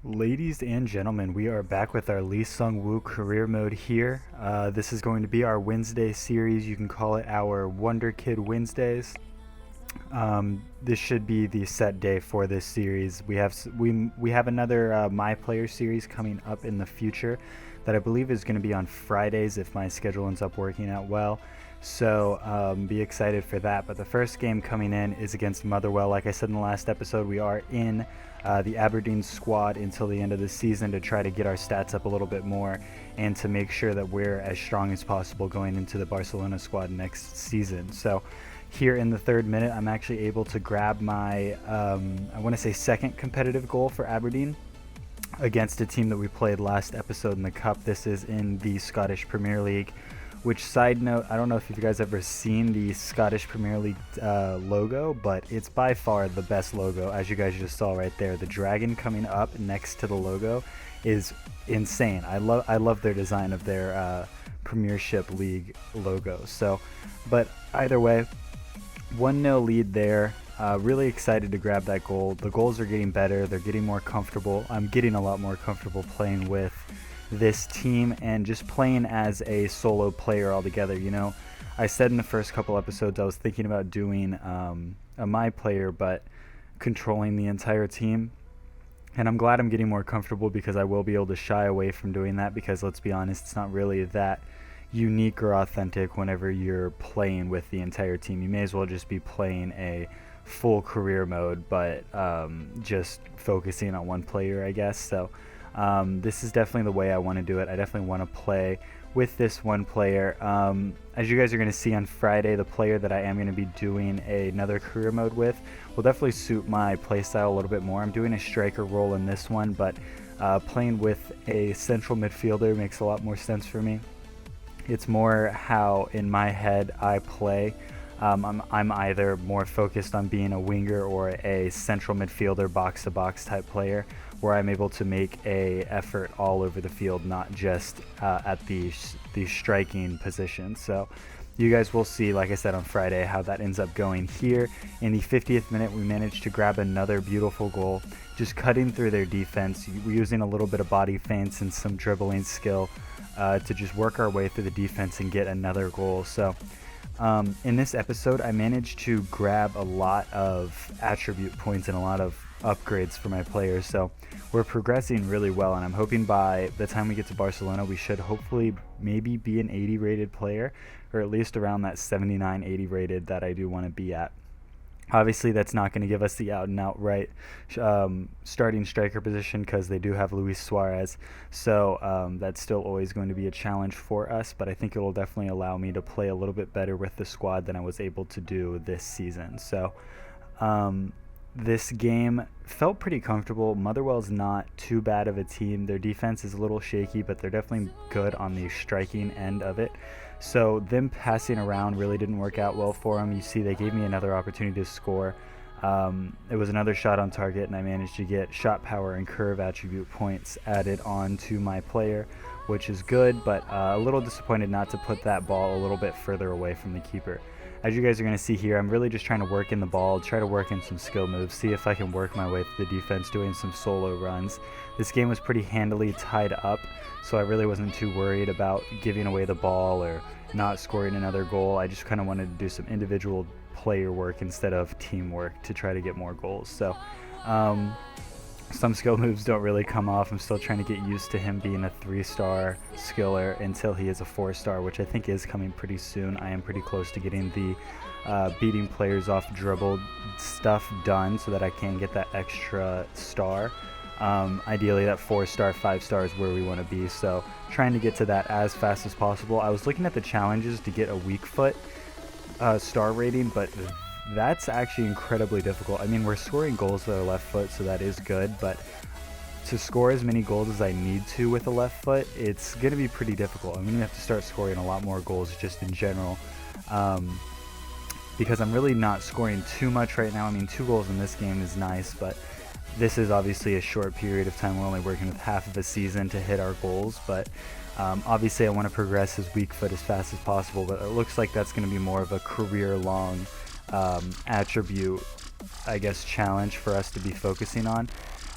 Ladies and gentlemen, we are back with our seung-woo career mode here. This is going to be our Wednesday series. You can call it our Wonder Kid Wednesdays. This should be the set day for this series. We have another My Player series coming up in the future that I believe is going to be on Fridays if my schedule ends up working out well. So be excited for that. But the first game coming in is against Motherwell. Like I said in the last episode, we are in the Aberdeen squad until the end of the season to try to get our stats up a little bit more and to make sure that we're as strong as possible going into the Barcelona squad next season. So here in the third minute, I'm actually able to grab my, I want to say, second competitive goal for Aberdeen against a team that we played last episode in the Cup. This is in the Scottish Premier League. Which, side note, I don't know if you guys ever seen the Scottish Premier League logo, but it's by far the best logo, as you guys just saw right there. The dragon coming up next to the logo is insane. I love their design of their Premiership League logo. So, but either way, 1-0 lead there. Really excited to grab that goal. The goals are getting better. They're getting more comfortable. I'm getting a lot more comfortable playing with this team and just playing as a solo player altogether. You know, I said in the first couple episodes I was thinking about doing a My Player, but controlling the entire team. And I'm glad I'm getting more comfortable because I will be able to shy away from doing that because, let's be honest, it's not really that unique or authentic whenever you're playing with the entire team. You may as well just be playing a full career mode, but just focusing on one player, I guess. So this is definitely the way I want to do it. I definitely want to play with this one player. As you guys are going to see on Friday, the player that I am going to be doing another career mode with will definitely suit my playstyle a little bit more. I'm doing a striker role in this one, but playing with a central midfielder makes a lot more sense for me. It's more how in my head I play. I'm either more focused on being a winger or a central midfielder, box-to-box type player, where I'm able to make a effort all over the field, not just at the striking position. So you guys will see, like I said on Friday, how that ends up going here. In the 50th minute, we managed to grab another beautiful goal, just cutting through their defense. We're using a little bit of body feints and some dribbling skill to just work our way through the defense and get another goal. So in this episode, I managed to grab a lot of attribute points and a lot of upgrades for my players, so we're progressing really well, and I'm hoping by the time we get to Barcelona we should hopefully maybe be an 80 rated player, or at least around that 79-80 rated that I do want to be at. Obviously that's not going to give us the out and outright starting striker position because they do have Luis Suarez, so that's still always going to be a challenge for us, but I think it will definitely allow me to play a little bit better with the squad than I was able to do this season. So this game felt pretty comfortable. Motherwell's not too bad of a team. Their defense is a little shaky, but they're definitely good on the striking end of it. So them passing around really didn't work out well for them. You see they gave me another opportunity to score. It was another shot on target, and I managed to get shot power and curve attribute points added on to my player, which is good, but a little disappointed not to put that ball a little bit further away from the keeper. As you guys are going to see here, I'm really just trying to work in the ball, try to work in some skill moves, see if I can work my way through the defense doing some solo runs. This game was pretty handily tied up, so I really wasn't too worried about giving away the ball or not scoring another goal. I just kind of wanted to do some individual player work instead of teamwork to try to get more goals. So some skill moves don't really come off. I'm still trying to get used to him being a 3-star skiller until he is a 4-star, which I think is coming pretty soon. I am pretty close to getting the beating players off dribble stuff done so that I can get that extra star. Ideally that 4-star, 5-star is where we want to be, so trying to get to that as fast as possible. I was looking at the challenges to get a weak foot star rating, but that's actually incredibly difficult. I mean, we're scoring goals with our left foot, so that is good, but to score as many goals as I need to with a left foot, it's going to be pretty difficult. I'm going to have to start scoring a lot more goals just in general, because I'm really not scoring too much right now. I mean, 2 goals in this game is nice, but this is obviously a short period of time. We're only working with half of a season to hit our goals, but obviously I want to progress his weak foot as fast as possible, but it looks like that's going to be more of a career-long attribute, I guess, challenge for us to be focusing on.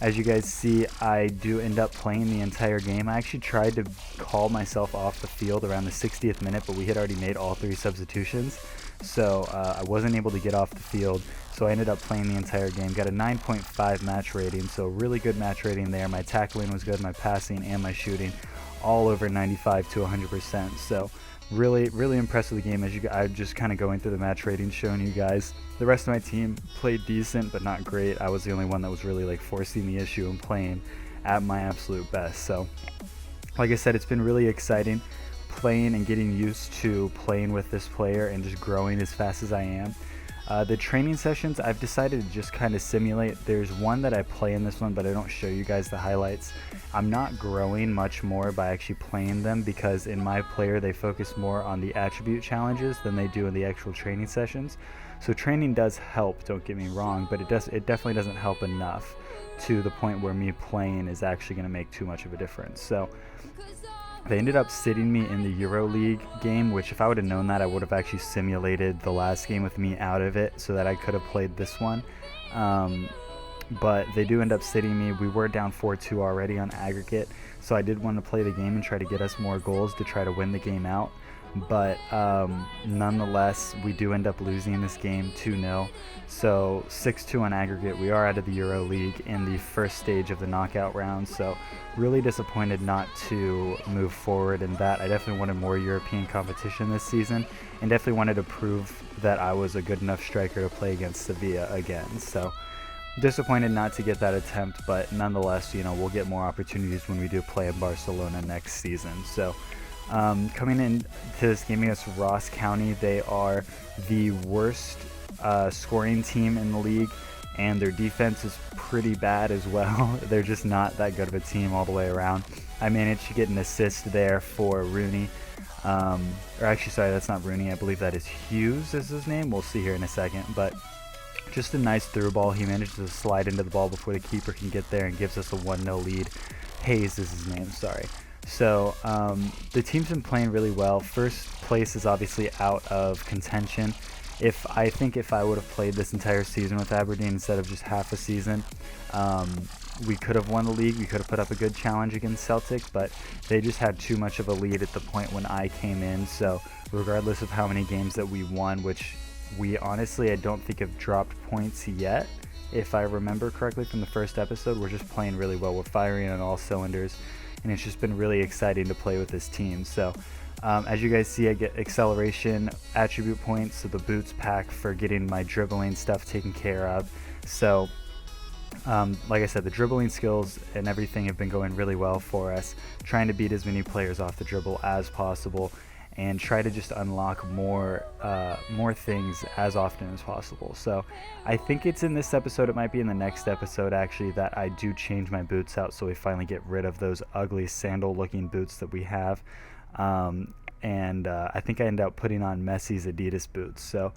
As you guys see, I do end up playing the entire game. I actually tried to call myself off the field around the 60th minute, but we had already made all 3 substitutions, so I wasn't able to get off the field. So I ended up playing the entire game. Got a 9.5 match rating, so really good match rating there. My tackling was good, my passing and my shooting, all over 95 to 100%. So really impressed with the game. I'm just kind of going through the match ratings, showing you guys. The rest of my team played decent, but not great. I was the only one that was really like forcing the issue and playing at my absolute best. So like I said, it's been really exciting playing and getting used to playing with this player and just growing as fast as I am. The training sessions, I've decided to just kind of simulate. There's one that I play in this one, but I don't show you guys the highlights. I'm not growing much more by actually playing them, because in my player they focus more on the attribute challenges than they do in the actual training sessions. So training does help, don't get me wrong, but it definitely doesn't help enough to the point where me playing is actually going to make too much of a difference. So they ended up sitting me in the EuroLeague game, which if I would have known that, I would have actually simulated the last game with me out of it so that I could have played this one. But they do end up sitting me. We were down 4-2 already on aggregate, so I did want to play the game and try to get us more goals to try to win the game out. But nonetheless, we do end up losing this game 2-0. So 6-2 on aggregate. We are out of the EuroLeague in the first stage of the knockout round. So really disappointed not to move forward in that. I definitely wanted more European competition this season, and definitely wanted to prove that I was a good enough striker to play against Sevilla again. So disappointed not to get that attempt, but nonetheless, you know, we'll get more opportunities when we do play in Barcelona next season. So coming into this game against Ross County, they are the worst scoring team in the league, and their defense is pretty bad as well. They're just not that good of a team all the way around. I managed to get an assist there for Rooney. Or actually, sorry, that's not Rooney. I believe that is Hughes is his name. We'll see here in a second. But just a nice through ball. He managed to slide into the ball before the keeper can get there and gives us a 1-0 lead. Hayes is his name, sorry. So the team's been playing really well. First place is obviously out of contention. I think if I would have played this entire season with Aberdeen instead of just half a season, we could have won the league. We could have put up a good challenge against Celtic, but they just had too much of a lead at the point when I came in. So regardless of how many games that we won, which we honestly I don't think have dropped points yet, if I remember correctly from the first episode, we're just playing really well. We're firing on all cylinders, and it's just been really exciting to play with this team. So as you guys see, I get acceleration attribute points, so the boots pack for getting my dribbling stuff taken care of. So like I said, the dribbling skills and everything have been going really well for us, trying to beat as many players off the dribble as possible and try to just unlock more things as often as possible. So I think it's in this episode, it might be in the next episode actually, that I do change my boots out so we finally get rid of those ugly sandal looking boots that we have. I think I end up putting on Messi's Adidas boots. So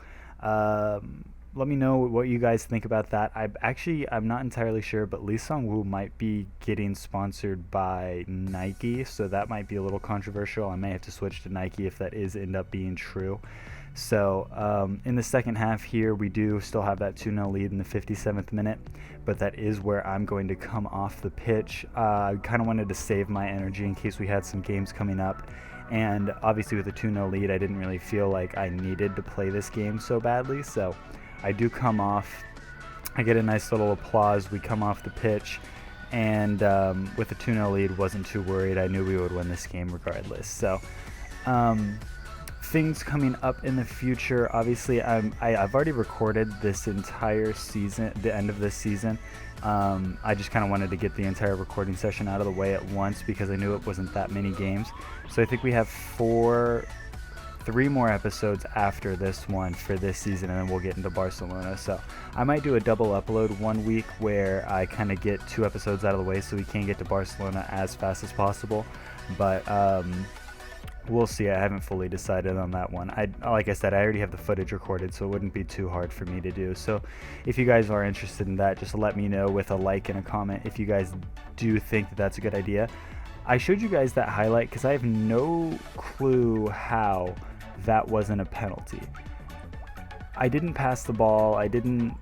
let me know what you guys think about that. I'm not entirely sure, but SEUNGWOO might be getting sponsored by Nike, so that might be a little controversial. I may have to switch to Nike if that is end up being true. So in the second half here, we do still have that 2-0 lead in the 57th minute, but that is where I'm going to come off the pitch. I kind of wanted to save my energy in case we had some games coming up, and obviously with a 2-0 lead, I didn't really feel like I needed to play this game so badly, so I do come off. I get a nice little applause. We come off the pitch, and with a 2-0 lead, wasn't too worried. I knew we would win this game regardless. So things coming up in the future, obviously I've already recorded this entire season, the end of this season. I just kind of wanted to get the entire recording session out of the way at once because I knew it wasn't that many games. So I think we have 3 more episodes after this one for this season, and then we'll get into Barcelona. So I might do a double upload one week where I kind of get 2 episodes out of the way so we can get to Barcelona as fast as possible. But we'll see. I haven't fully decided on that one. Like I said, I already have the footage recorded, so it wouldn't be too hard for me to do. So if you guys are interested in that, just let me know with a like and a comment if you guys do think that that's a good idea. I showed you guys that highlight because I have no clue how that wasn't a penalty. I didn't pass the ball. I didn't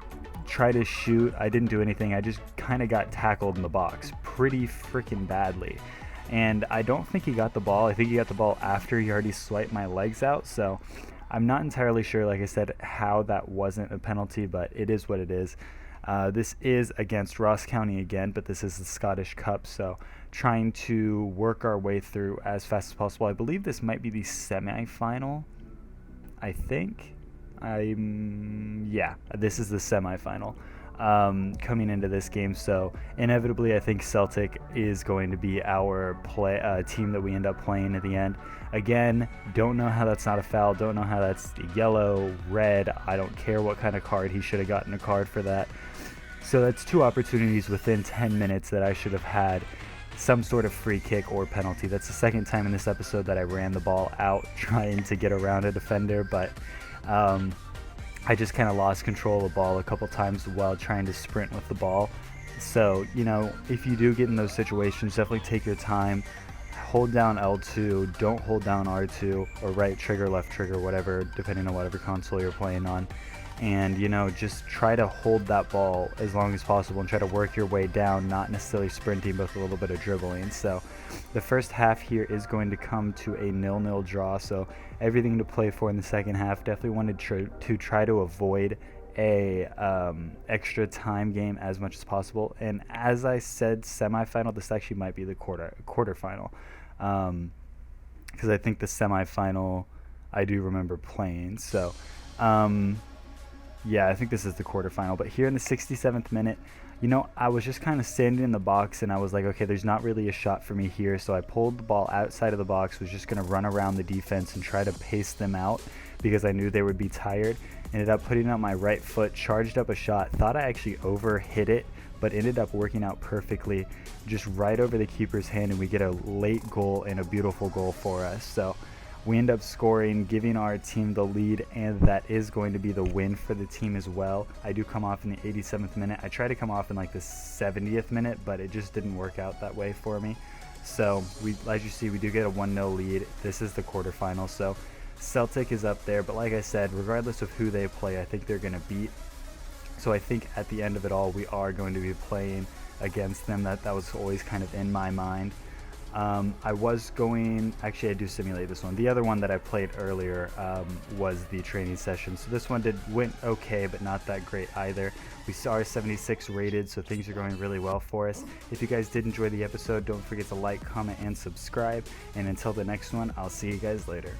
try to shoot. I didn't do anything. I just kind of got tackled in the box pretty freaking badly. And I don't think he got the ball. I think he got the ball after he already swiped my legs out. So I'm not entirely sure, like I said, how that wasn't a penalty, but it is what it is. This is against Ross County again, but this is the Scottish Cup, so trying to work our way through as fast as possible. I believe this might be the semi-final, I think. Yeah, this is the semi-final coming into this game, so inevitably I think Celtic is going to be our team that we end up playing at the end. Again, don't know how that's not a foul, don't know how that's yellow, red, I don't care what kind of card. He should have gotten a card for that. So that's 2 opportunities within 10 minutes that I should have had some sort of free kick or penalty. That's the second time in this episode that I ran the ball out trying to get around a defender, but I just kind of lost control of the ball a couple times while trying to sprint with the ball. So, you know, if you do get in those situations, definitely take your time. Hold down L2, don't hold down R2, or right trigger, left trigger, whatever, depending on whatever console you're playing on. And, you know, just try to hold that ball as long as possible and try to work your way down, not necessarily sprinting, but with a little bit of dribbling. So the first half here is going to come to a 0-0 draw, so everything to play for in the second half. Definitely wanted to try to avoid a extra time game as much as possible. And as I said, semifinal, this actually might be the quarterfinal, because I think the semifinal I do remember playing. So yeah, I think this is the quarterfinal. But here in the 67th minute, you know, I was just kind of standing in the box and I was like, okay, there's not really a shot for me here. So I pulled the ball outside of the box, was just going to run around the defense and try to pace them out because I knew they would be tired. Ended up putting out my right foot, charged up a shot, thought I actually overhit it, but ended up working out perfectly, just right over the keeper's hand, and we get a late goal and a beautiful goal for us. So we end up scoring, giving our team the lead, and that is going to be the win for the team as well. I do come off in the 87th minute. I tried to come off in like the 70th minute, but it just didn't work out that way for me. So we, as you see, we do get a 1-0 lead. This is the quarterfinal, so Celtic is up there, but like I said, regardless of who they play, I think they're going to beat. So I think at the end of it all, we are going to be playing against them. That was always kind of in my mind. I was going, actually I do simulate this one. The other one that I played earlier was the training session. So this one went okay, but not that great either. We are 76 rated, so things are going really well for us. If you guys did enjoy the episode, don't forget to like, comment, and subscribe. And until the next one, I'll see you guys later.